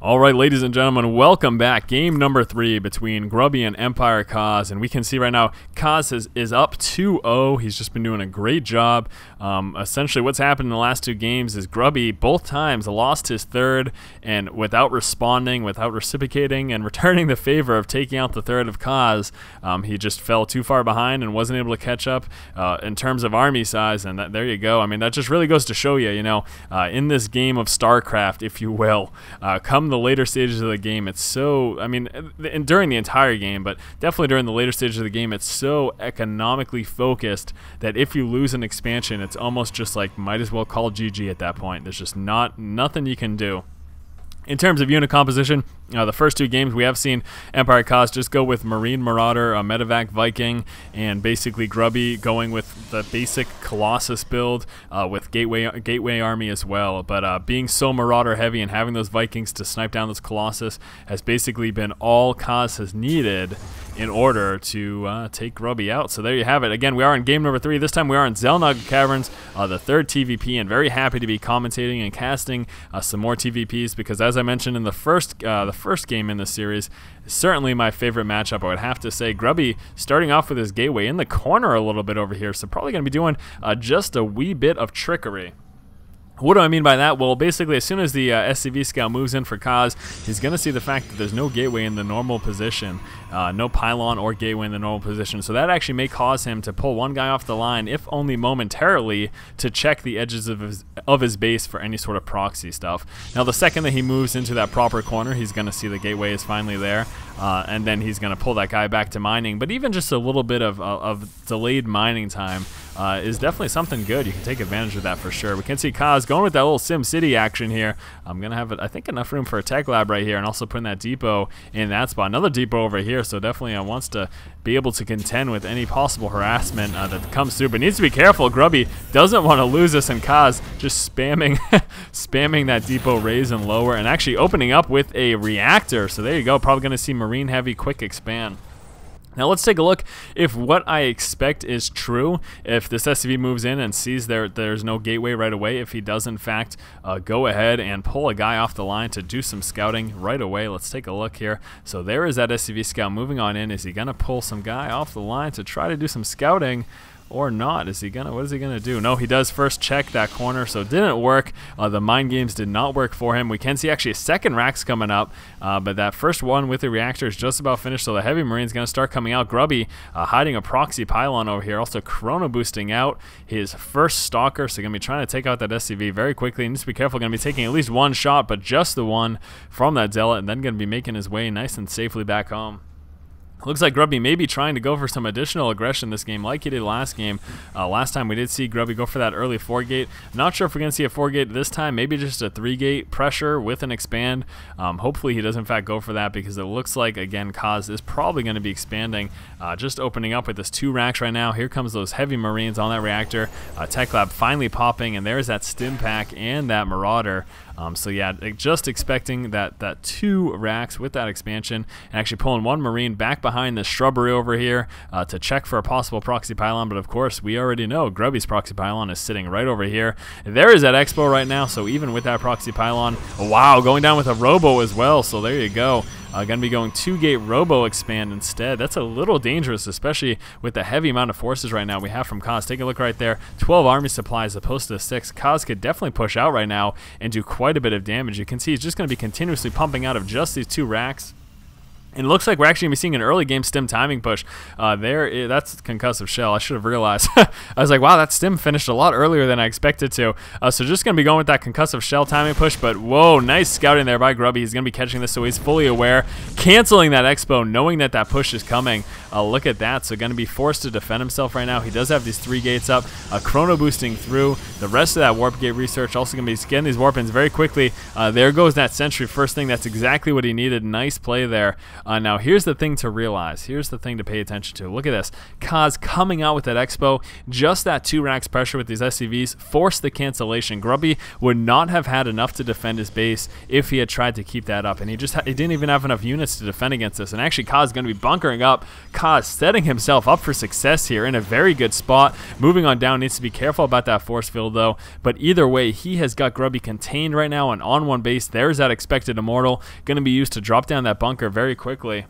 All right, ladies and gentlemen, welcome back. Game number 3 between Grubby and Empire Kaz, and we can see right now Kaz is up 2-0. He's just been doing a great job. Essentially, what's happened in the last 2 games is Grubby both times lost his third, and without responding, without reciprocating, and returning the favor of taking out the third of Kaz, he just fell too far behind and wasn't able to catch up in terms of army size. And there you go. I mean, that just really goes to show you, in this game of StarCraft, if you will, come the later stages of the game, it's so, and during the entire game, but definitely during the later stages of the game, it's so economically focused that if you lose an expansion, it's almost just like might as well call GG at that point. There's just nothing you can do. In terms of unit composition, the first 2 games we have seen Empire Kaz just go with Marine Marauder, Medevac Viking, and basically Grubby going with the basic Colossus build with Gateway Army as well. But being so Marauder heavy and having those Vikings to snipe down this Colossus has basically been all Kaz has needed in order to take Grubby out. So there you have it. Again, we are in game number 3. This time we are in Xel'Naga Caverns, the 3rd TVP, and very happy to be commentating and casting some more TVPs because, as I mentioned in the first game in this series, certainly my favorite matchup. I would have to say Grubby starting off with his Gateway in the corner a little bit over here, so probably going to be doing just a wee bit of trickery. What do I mean by that? Well, basically, as soon as the SCV scout moves in for Kaz, he's going to see the fact that there's no gateway in the normal position, no pylon or gateway in the normal position. So that actually may cause him to pull one guy off the line, if only momentarily, to check the edges of his base for any sort of proxy stuff. Now, the second that he moves into that proper corner, he's going to see the gateway is finally there, and then he's going to pull that guy back to mining. But even just a little bit of delayed mining time is definitely something good. You can take advantage of that for sure. We can see Kaz going with that little Sim City action here. I'm going to have, I think, enough room for a tech lab right here, and also putting that depot in that spot. Another depot over here, so definitely wants to be able to contend with any possible harassment that comes through, but needs to be careful. Grubby doesn't want to lose this, and Kaz just spamming spamming that depot raise and lower, and actually opening up with a reactor. So there you go, probably going to see Marine Heavy quick expand. Now let's take a look if what I expect is true. If this SCV moves in and sees there's no gateway right away, if he does in fact go ahead and pull a guy off the line to do some scouting right away. Let's take a look here. So there is that SCV scout moving on in. Is he going to pull some guy off the line to try to do some scouting? Or not? What is he gonna do? No, he does first check that corner, so it didn't work. The mind games did not work for him. We can see actually a second Rax coming up, but that first one with the reactor is just about finished, so the Heavy Marine's gonna start coming out. Grubby hiding a proxy pylon over here, also chrono boosting out his first Stalker, so gonna be trying to take out that SCV very quickly. He needs to be careful, gonna be taking at least one shot, but just the one from that Zealot, and then gonna be making his way nice and safely back home. Looks like Grubby may be trying to go for some additional aggression this game like he did last game. Last time we did see Grubby go for that early 4-gate. Not sure if we're going to see a 4-gate this time. Maybe just a 3-gate pressure with an expand. Hopefully he does in fact go for that, because it looks like, again, Kaz is probably going to be expanding. Just opening up with this 2 racks right now. Here comes those Heavy Marines on that reactor. Tech Lab finally popping, and there's that Stim Pack and that Marauder. So yeah, just expecting that 2 racks with that expansion, and actually pulling 1 Marine back behind the shrubbery over here to check for a possible proxy pylon. But of course, we already know Grubby's proxy pylon is sitting right over here. There is that Expo right now, so even with that proxy pylon, wow, going down with a Robo as well, so there you go. Going to be going 2-gate Robo expand instead. That's a little dangerous, especially with the heavy amount of forces right now we have from Kaz. Take a look right there. 12 army supplies opposed to 6. Kaz could definitely push out right now and do quite a bit of damage. You can see he's just going to be continuously pumping out of just these 2 racks. And it looks like we're actually going to be seeing an early game stim timing push. That's concussive shell. I should have realized. I was like, wow, that stim finished a lot earlier than I expected to. So just going to be going with that concussive shell timing push. But whoa, nice scouting there by Grubby. He's going to be catching this, so he's fully aware. Canceling that Expo, knowing that that push is coming. Look at that. So going to be forced to defend himself right now. He does have these 3 gates up. Chrono boosting through. The rest of that warp gate research also going to be getting these warp ins very quickly. There goes that sentry first thing. That's exactly what he needed. Nice play there. Now, here's the thing to realize. Here's the thing to pay attention to. Look at this. Kaz coming out with that Expo. Just that 2 racks pressure with these SCVs forced the cancellation. Grubby would not have had enough to defend his base if he had tried to keep that up. And he didn't even have enough units to defend against this. And actually, Kaz is going to be bunkering up. Kaz setting himself up for success here in a very good spot. Moving on down, needs to be careful about that force field though. But either way, he has got Grubby contained right now and on 1 base. There's that expected immortal. Going to be used to drop down that bunker very quickly.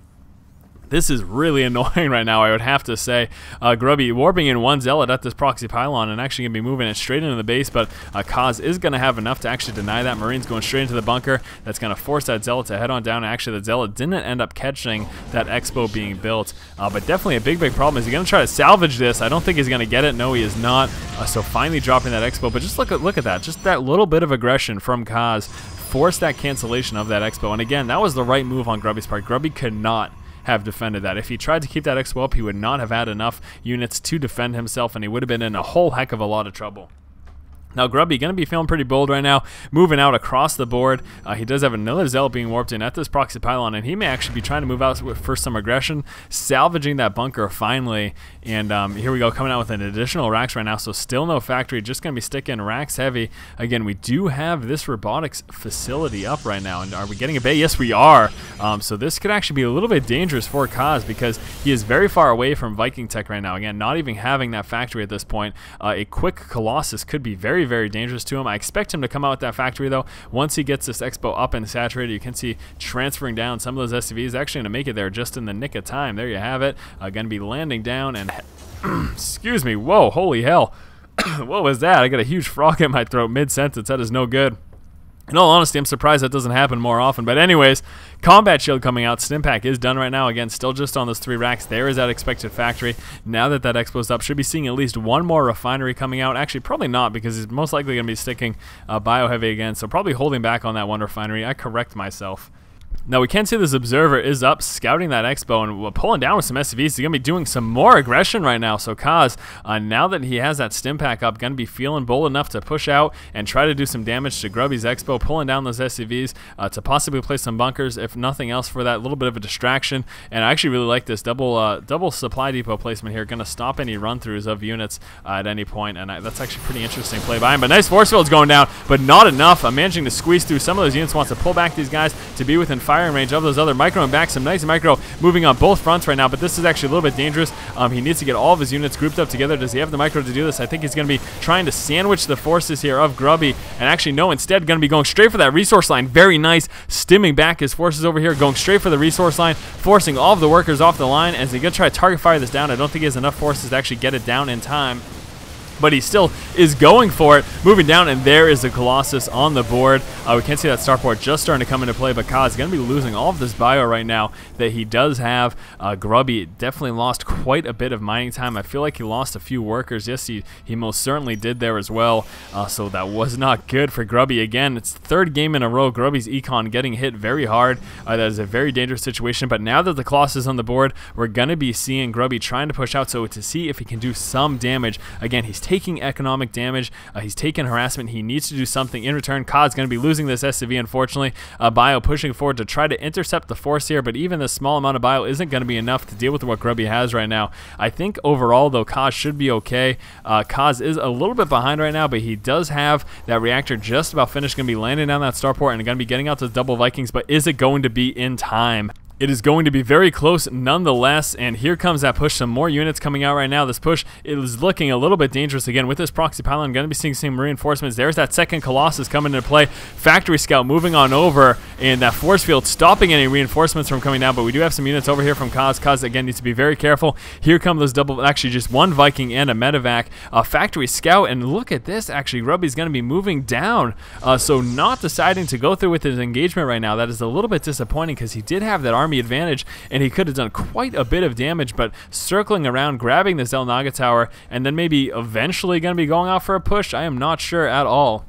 This is really annoying right now, I would have to say. Grubby warping in 1 Zealot at this proxy pylon and actually going to be moving it straight into the base, but Kaz is going to have enough to actually deny that. Marine's going straight into the bunker. That's going to force that Zealot to head on down. Actually, the Zealot didn't end up catching that Expo being built, but definitely a big problem. Is he going to try to salvage this? I don't think he's going to get it. No, he is not. So finally dropping that Expo, but just look at that. Just that little bit of aggression from Kaz forced that cancellation of that Expo. And again, that was the right move on Grubby's part. Grubby could not have defended that. If he tried to keep that Expo up, he would not have had enough units to defend himself, and he would have been in a whole heck of a lot of trouble. Now, Grubby going to be feeling pretty bold right now, moving out across the board. He does have another Zealot being warped in at this proxy pylon, and he may actually be trying to move out for some aggression, salvaging that bunker finally. And here we go, coming out with an additional racks right now, so still no factory, just going to be sticking racks heavy. Again, we do have this robotics facility up right now, and are we getting a bay? Yes, we are. So this could actually be a little bit dangerous for Kaz because he is very far away from Viking tech right now. Again, not even having that factory at this point. A quick Colossus could be very dangerous to him. I expect him to come out with that factory though. Once he gets this Expo up and saturated, you can see transferring down some of those SCVs. Actually going to make it there just in the nick of time. There you have it. Going to be landing down and excuse me. Whoa, holy hell. What was that? I got a huge frog in my throat mid-sentence. That is no good. In all honesty, I'm surprised that doesn't happen more often. But anyways, combat shield coming out. Stimpak is done right now. Again, still just on those 3 racks. There is that expected factory. Now that that Expo's up, should be seeing at least 1 more refinery coming out. Actually, probably not, because he's most likely going to be sticking bio heavy again. So probably holding back on that 1 refinery. I correct myself. Now, we can see this observer is up, scouting that Expo and pulling down with some SCVs. He's going to be doing some more aggression right now. So Kaz, now that he has that Stimpak up, going to be feeling bold enough to push out and try to do some damage to Grubby's Expo, pulling down those SCVs to possibly place some bunkers, if nothing else, for that little bit of a distraction. And I actually really like this double supply depot placement here. Going to stop any run-throughs of units at any point, and that's actually pretty interesting play by him. But nice force field's going down, but not enough. Managing to squeeze through some of those units. Wants to pull back these guys to be within firing range of those other micro and back. Some nice micro moving on both fronts right now, but this is actually a little bit dangerous. He needs to get all of his units grouped up together. Does he have the micro to do this? I think he's going to be trying to sandwich the forces here of Grubby, and actually no, instead going to be going straight for that resource line. Very nice, stimming back his forces over here, going straight for the resource line, forcing all of the workers off the line. As he's going to try to target fire this down, I don't think he has enough forces to actually get it down in time, but he still is going for it, moving down, and there is the Colossus on the board. We can see that starport just starting to come into play, but Kaz is going to be losing all of this bio right now that he does have. Grubby definitely lost quite a bit of mining time. I feel like he lost a few workers. Yes, he most certainly did there as well, so that was not good for Grubby. Again, it's the 3rd game in a row. Grubby's econ getting hit very hard. That is a very dangerous situation, but now that the Colossus is on the board, we're going to be seeing Grubby trying to push out so to see if he can do some damage. Again, he's taking economic damage. He's taking harassment. He needs to do something in return. Kaz going to be losing this SCV, unfortunately. Bio pushing forward to try to intercept the force here, but even this small amount of bio isn't going to be enough to deal with what Grubby has right now. I think overall, though, Kaz should be okay. Kaz is a little bit behind right now, but he does have that reactor just about finished. Going to be landing down that starport and going to be getting out those double Vikings, but is it going to be in time? It is going to be very close nonetheless, and here comes that push. Some more units coming out right now. This push is looking a little bit dangerous again with this proxy pylon. I'm going to be seeing some reinforcements. There's that second Colossus coming into play. Factory Scout moving on over, and that force field stopping any reinforcements from coming down, but we do have some units over here from Kaz. Kaz, again, needs to be very careful. Here come those double, actually just 1 Viking and a medevac. Factory Scout, and look at this, actually, Grubby's going to be moving down, so not deciding to go through with his engagement right now. That is a little bit disappointing because he did have that army advantage and he could have done quite a bit of damage, but circling around, grabbing the Zelnaga tower, and then maybe eventually going to be going out for a push, I am not sure at all.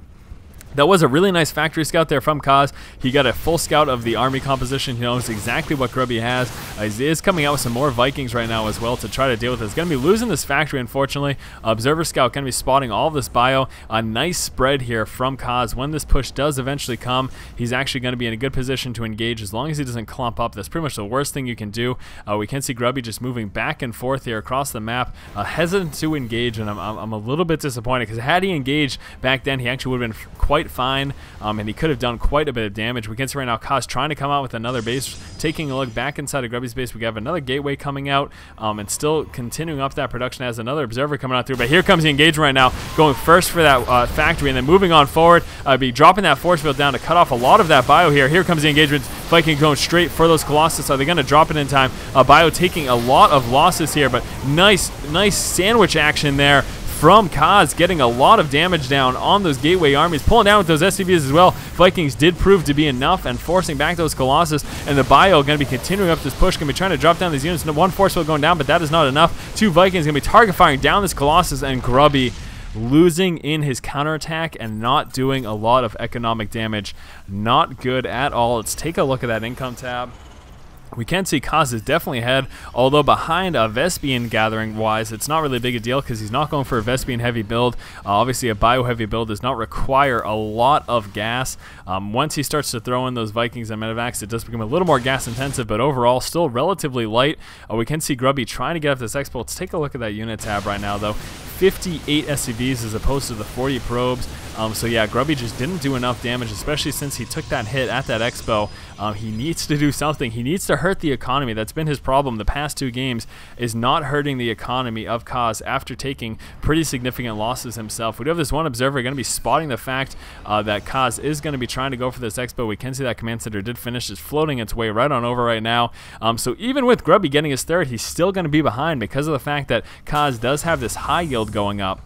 That was a really nice factory scout there from Kaz. He got a full scout of the army composition. He knows exactly what Grubby has. He is coming out with some more Vikings right now as well to try to deal with this. Going to be losing this factory, unfortunately. Observer scout going to be spotting all of this bio. A nice spread here from Kaz. When this push does eventually come, he's actually going to be in a good position to engage as long as he doesn't clump up. That's pretty much the worst thing you can do. We can see Grubby just moving back and forth here across the map, hesitant to engage, and I'm a little bit disappointed because had he engaged back then, he actually would have been quite fine, and he could have done quite a bit of damage. We can see right now Kaz trying to come out with another base. Taking a look back inside of Grubby's base, we have another gateway coming out, and still continuing up that production as another observer coming out through. But here comes the engagement right now, going first for that factory, and then moving on forward, be dropping that force field down to cut off a lot of that bio here. Here comes the engagement. Viking going straight for those Colossus. Are they going to drop it in time? Bio taking a lot of losses here, but nice sandwich action there from Kaz, getting a lot of damage down on those gateway armies, pulling down with those SCVs as well. Vikings did prove to be enough and forcing back those Colossus, and the bio going to be continuing up this push, going to be trying to drop down these units. One force field going down, but that is not enough. Two Vikings going to be target firing down this Colossus, and Grubby losing in his counterattack and not doing a lot of economic damage. Not good at all. Let's take a look at that income tab. We can see Kaz is definitely ahead, although behind a Vespian gathering-wise, it's not really a big a deal because he's not going for a Vespian heavy build. Obviously, a bio-heavy build does not require a lot of gas. Once he starts to throw in those Vikings and Medivacs, it does become a little more gas-intensive, but overall, still relatively light. We can see Grubby trying to get up this expo. Let's take a look at that unit tab right now, though. 58 SCVs as opposed to the 40 probes. So yeah, Grubby just didn't do enough damage, especially since he took that hit at that expo. He needs to do something. He needs to hurt the economy. That's been his problem the past two games, is not hurting the economy of Kaz after taking pretty significant losses himself. We do have this one observer going to be spotting the fact that Kaz is going to be trying to go for this expo. We can see that command center did finish, is floating its way right on over right now. So even with Grubby getting his third, he's still going to be behind because of the fact that Kaz does have this high yield going up.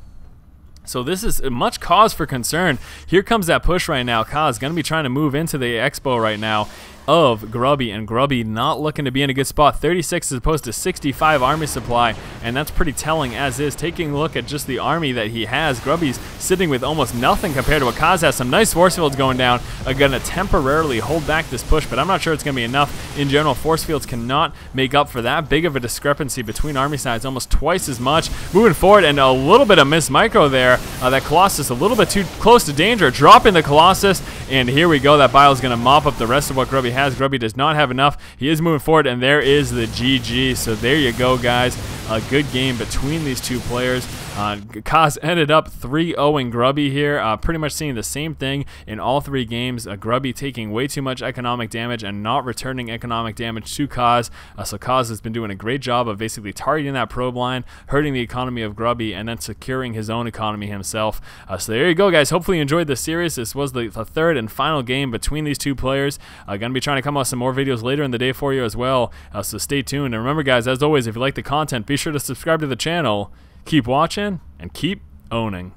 So this is much cause for concern. Here comes that push right now. Kaz going to be trying to move into the expo right now of Grubby, and Grubby not looking to be in a good spot. 36 as opposed to 65 army supply, and that's pretty telling as is. Taking a look at just the army that he has, Grubby's sitting with almost nothing compared to what Kaz has. Some nice force fields going down, going to temporarily hold back this push, but I'm not sure it's going to be enough. In general, force fields cannot make up for that big of a discrepancy between army sides, almost twice as much. Moving forward, and a little bit of miss micro there. That Colossus a little bit too close to danger, dropping the Colossus, and here we go. That bio is going to mop up the rest of what Grubby has. Grubby does not have enough. He is moving forward, and there is the GG. So there you go, guys. A good game between these two players. Kaz ended up 3-0ing Grubby here, pretty much seeing the same thing in all three games. Grubby taking way too much economic damage and not returning economic damage to Kaz. So Kaz has been doing a great job of basically targeting that probe line, hurting the economy of Grubby, and then securing his own economy himself. So there you go, guys. Hopefully you enjoyed this series. This was the third and final game between these two players. Going to be trying to come out with some more videos later in the day for you as well. So stay tuned. And remember, guys, as always, if you like the content, be sure to subscribe to the channel. Keep watching and keep owning.